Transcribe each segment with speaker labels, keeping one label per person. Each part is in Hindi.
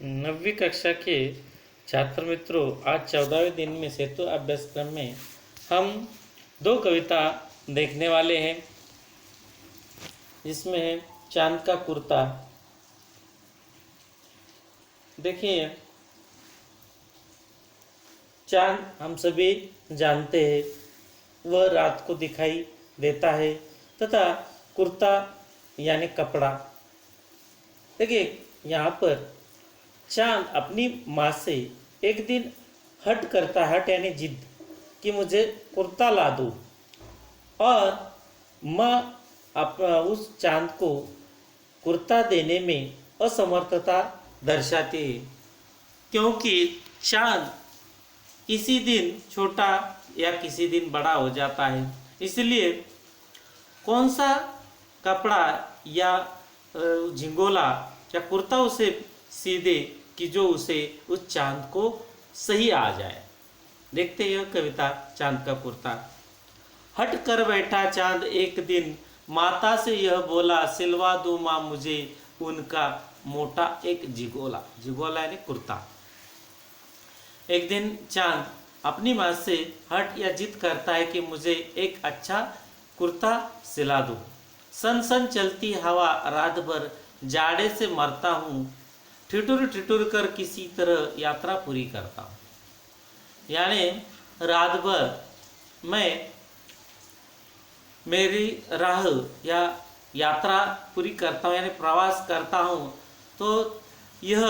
Speaker 1: नवीं कक्षा के छात्र मित्रों, आज 14वें दिन में सेतु अभ्यासक्रम में हम दो कविता देखने वाले हैं, जिसमें है चांद का कुर्ता। देखिए, चांद हम सभी जानते हैं वह रात को दिखाई देता है, तथा कुर्ता यानी कपड़ा। देखिए, यहाँ पर चांद अपनी माँ से एक दिन हट करता है, हट यानी जिद कि मुझे कुर्ता ला दो, और माँ उस चांद को कुर्ता देने में असमर्थता दर्शाती है, क्योंकि चांद किसी दिन छोटा या किसी दिन बड़ा हो जाता है। इसलिए कौन सा कपड़ा या झिंगोला या कुर्ता उसे सी दे कि जो उसे उस चांद को सही आ जाए। देखते हैं यह कविता चांद का कुर्ता। हट कर बैठा चांद एक दिन, माता से यह बोला, सिलवा दो माँ मुझे उनका मोटा एक झिगोला। झिगोला यानी कुर्ता। एक दिन चांद अपनी माँ से हट या जिद करता है कि मुझे एक अच्छा कुर्ता सिला दो। सन सन चलती हवा रात भर, जाड़े से मरता हूँ, ठिठुर ठिठुर कर किसी तरह यात्रा पूरी करता हूँ। यानी रात भर मैं मेरी राह या यात्रा पूरी करता हूँ, यानी प्रवास करता हूँ। तो यह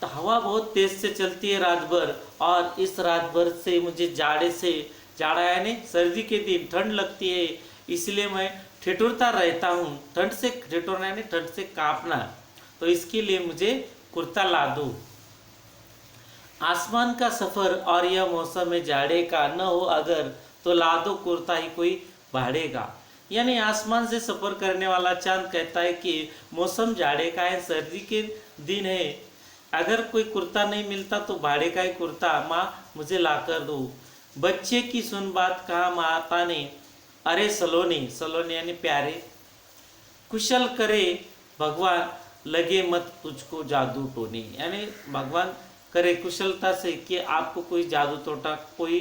Speaker 1: हवा बहुत तेज से चलती है रात भर, और इस रात भर से मुझे जाड़े से, जाड़ा यानी सर्दी के दिन ठंड लगती है, इसलिए मैं ठिठुरता रहता हूँ। ठंड से ठिठुरना यानी ठंड से कांपना, तो इसके लिए मुझे कुर्ता ला दो। आसमान का सफ़र और यह मौसम में जाड़े का न हो अगर, तो ला दो कुर्ता ही कोई भाड़ेगा। यानी आसमान से सफ़र करने वाला चांद कहता है कि मौसम जाड़े का है, सर्दी के दिन है, अगर कोई कुर्ता नहीं मिलता तो भाड़े का ही कुर्ता माँ मुझे ला कर दो। बच्चे की सुन बात कहा माता ने, अरे सलोनी, सलोनी यानी प्यारे, कुशल करे भगवान, लगे मत तुझको जादू टोने। यानी भगवान करे कुशलता से कि आपको कोई जादू टोटा कोई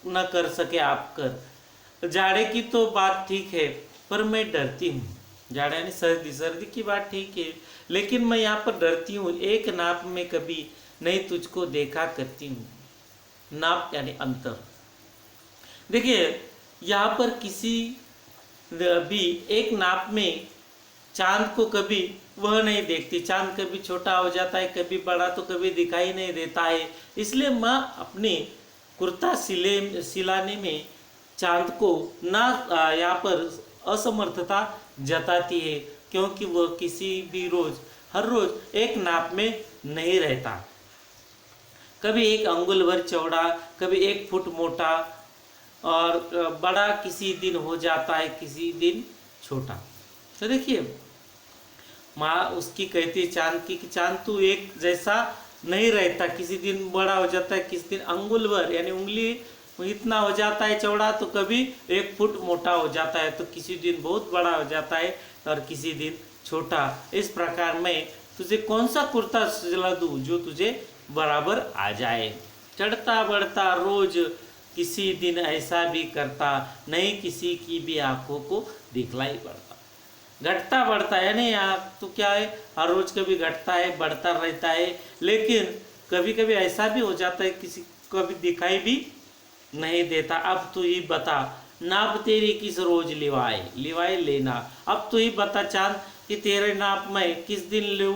Speaker 1: न कर सके, आप कर। जाड़े की तो बात ठीक है, पर मैं डरती हूँ। जाड़ा यानी सर्दी, सर्दी की बात ठीक है, लेकिन मैं यहाँ पर डरती हूँ। एक नाप में कभी नहीं तुझको देखा करती हूँ। नाप यानी अंतर। देखिए, यहाँ पर किसी भी एक नाप में चांद को कभी वह नहीं देखती। चांद कभी छोटा हो जाता है, कभी बड़ा, तो कभी दिखाई नहीं देता है। इसलिए माँ अपने कुर्ता सिलाने में चांद को ना यहाँ पर असमर्थता जताती है, क्योंकि वह किसी भी रोज, हर रोज एक नाप में नहीं रहता। कभी एक अंगुल भर चौड़ा, कभी 1 फुट मोटा, और बड़ा किसी दिन हो जाता है, किसी दिन छोटा। तो देखिए, माँ उसकी कहती चांद की कि चांद तू एक जैसा नहीं रहता, किसी दिन बड़ा हो जाता है, किसी दिन अंगुल भर यानी उंगली इतना हो जाता है चौड़ा, तो कभी 1 फुट मोटा हो जाता है, तो किसी दिन बहुत बड़ा हो जाता है और किसी दिन छोटा। इस प्रकार मैं तुझे कौन सा कुर्ता सिला दूँ जो तुझे बराबर आ जाए। चढ़ता बढ़ता रोज किसी दिन ऐसा भी करता, नहीं किसी की भी आंखों को दिखलाई पड़ता। घटता बढ़ता है नहीं, यहाँ तो क्या है, हर रोज कभी घटता है, बढ़ता रहता है, लेकिन कभी कभी ऐसा भी हो जाता है किसी को भी दिखाई भी नहीं देता। अब तू ही बता, नाप तेरी किस रोज लिवाए, लिवाए लेना। अब तू ही बता चांद कि तेरे नाप में किस दिन लूँ,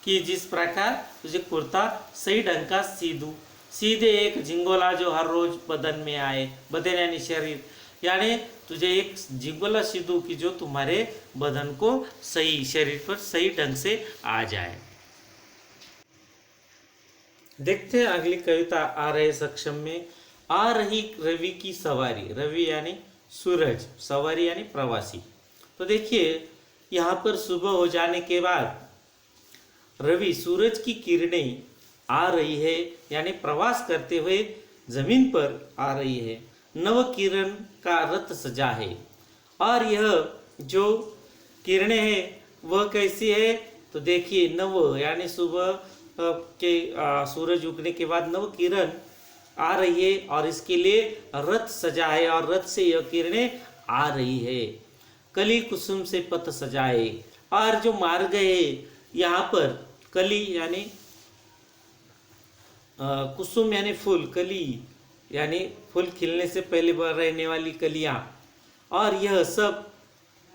Speaker 1: कि जिस प्रकार तुझे कुर्ता सही ढंग का सी दूँ। सीधे एक झिंगोला जो हर रोज बदन में आए, बदन यानी शरीर, यानी तुझे एक झिंगोला सी दूँ कि जो तुम्हारे बदन को सही, शरीर पर सही ढंग से आ जाए। देखते हैं अगली कविता आ रहे सक्षम में। आ रही रवि की सवारी, रवि यानी सूरज, सवारी यानी प्रवासी। तो देखिए, यहाँ पर सुबह हो जाने के बाद रवि, सूरज की किरणें आ रही है, यानी प्रवास करते हुए जमीन पर आ रही है। नव किरण का रथ सजा है, और यह जो किरणें हैं वह कैसी है, तो देखिए नव यानी सुबह सूरज उगने के बाद नव किरण आ रही है और इसके लिए रथ सजा है और रथ से यह किरणें आ रही है। कली कुसुम से पथ सजाए, और जो मार्ग है यहाँ पर कली यानी कुसुम यानी फूल, कली यानी फूल खिलने से पहले रहने वाली कलियां, और यह सब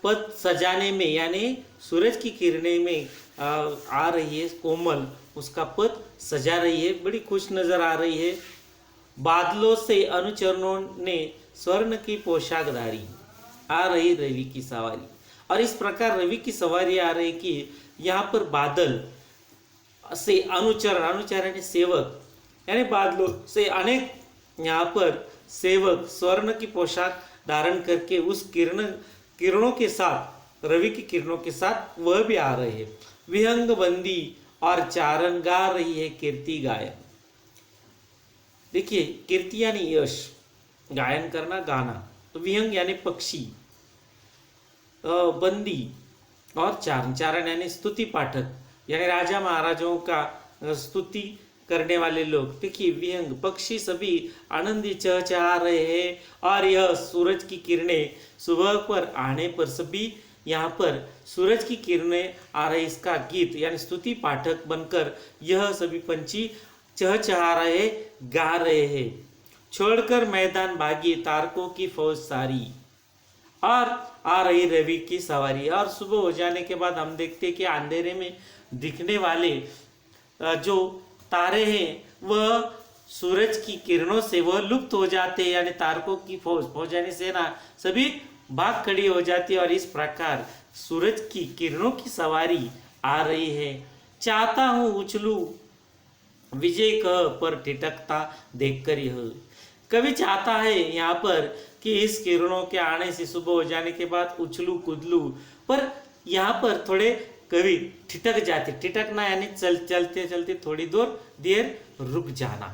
Speaker 1: पथ सजाने में यानी सूरज की किरणें में आ रही है, कोमल उसका पथ सजा रही है, बड़ी खुश नजर आ रही है। बादलों से अनुचरणों ने स्वर्ण की पोशाक धारी, आ रही रवि की सवारी। और इस प्रकार रवि की सवारी आ रही कि यहाँ पर बादल से अनुचरण, अनुचरण यानी सेवक, यानी बादलों से अनेक यहाँ पर सेवक स्वर्ण की पोशाक धारण करके उस किरणों के साथ, रवि की किरणों के साथ वह भी आ रहे हैं। विहंग बंदी और चारण गा रही है कीर्ति गायन। देखिए कीर्ति यानी यश, गायन करना गाना, तो विहंग यानी पक्षी, बंदी और चारण, चारण यानी स्तुति पाठक यानी राजा महाराजाओं का स्तुति करने वाले लोग। देखिए विहंग पक्षी सभी आनंदी चहचहा रहे हैं, और यह सूरज की किरणें सुबह पर आने पर सभी यहाँ पर सूरज की किरणें आ रही, इसका गीत यानी स्तुति पाठक बनकर यह सभी पंछी चहचहा रहे, गा रहे हैं। छोड़कर मैदान भागी तारकों की फौज सारी, और आ रही रवि की सवारी। और सुबह हो जाने के बाद हम देखते हैं कि अंधेरे में दिखने वाले जो तारे हैं वह सूरज की किरणों से वह लुप्त हो जाते हैं, यानी तारकों की फौज यानी सेना सभी भाग खड़ी हो जाती है। और इस प्रकार सूरज की किरणों की सवारी आ रही है। चाहता हूँ उछलू विजय कह पर ठिठकता देखकर यह, कवि चाहता है यहाँ पर कि इस किरणों के आने से सुबह हो जाने के बाद उछलू कूदलू, पर यहाँ पर थोड़े कवि ठिठक जाते, ठिठकना यानी चलते चलते थोड़ी देर रुक जाना।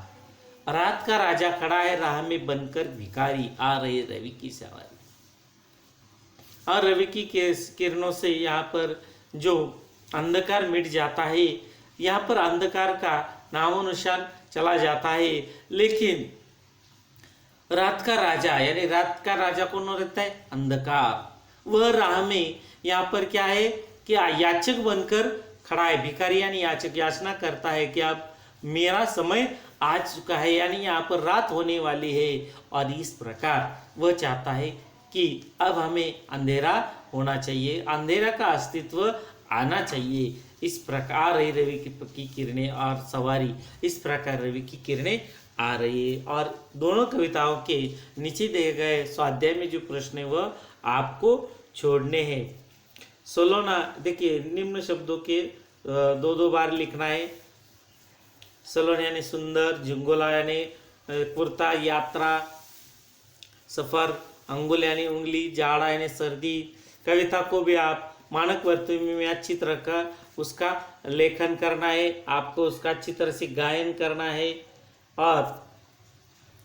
Speaker 1: रात का राजा खड़ा है राह में बनकर भिखारी, आ रही रवि की सवारी। और रवि की किरणों से यहाँ पर जो अंधकार मिट जाता है, यहाँ पर अंधकार का नामो निशान चला जाता है। लेकिन रात का राजा यानी रात का राजा कौन रहता है? अंधकार। वह राह में यहाँ पर क्या है कि याचक बनकर खड़ा है, भिखारी यानी याचक, याचना करता है कि अब मेरा समय आ चुका है, यानी यहाँ पर रात होने वाली है। और इस प्रकार वह चाहता है कि अब हमें अंधेरा होना चाहिए, अंधेरा का अस्तित्व आना चाहिए। इस प्रकार रवि की किरणें और सवारी, इस प्रकार रवि की किरणें आ रही है। और दोनों कविताओं के नीचे दिए गए स्वाध्याय में जो प्रश्न है वह आपको छोड़ने हैं। सोलोना, देखिए निम्न शब्दों के दो बार लिखना है। सलोन यानी सुंदर, झुंगोला यानी कुर्ता, यात्रा, सफर, अंगुल यानी उंगली, जाड़ा यानी सर्दी। कविता को भी आप मानक वर्तनी में अच्छी तरह का उसका लेखन करना है, आपको उसका अच्छी तरह से गायन करना है। और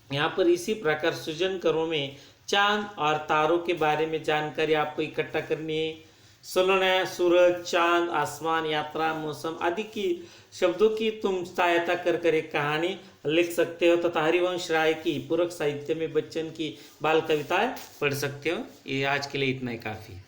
Speaker 1: यहाँ पर इसी प्रकार सृजन कर्मों में चांद और तारों के बारे में जानकारी आपको इकट्ठा करनी है। सोलोना सूरज, चांद, आसमान, यात्रा, मौसम आदि की शब्दों की तुम सहायता कर एक कहानी लिख सकते हो तथा हरिवंश राय की पूरक साहित्य में बच्चन की बाल कविताएं पढ़ सकते हो। ये आज के लिए इतना ही काफ़ी है।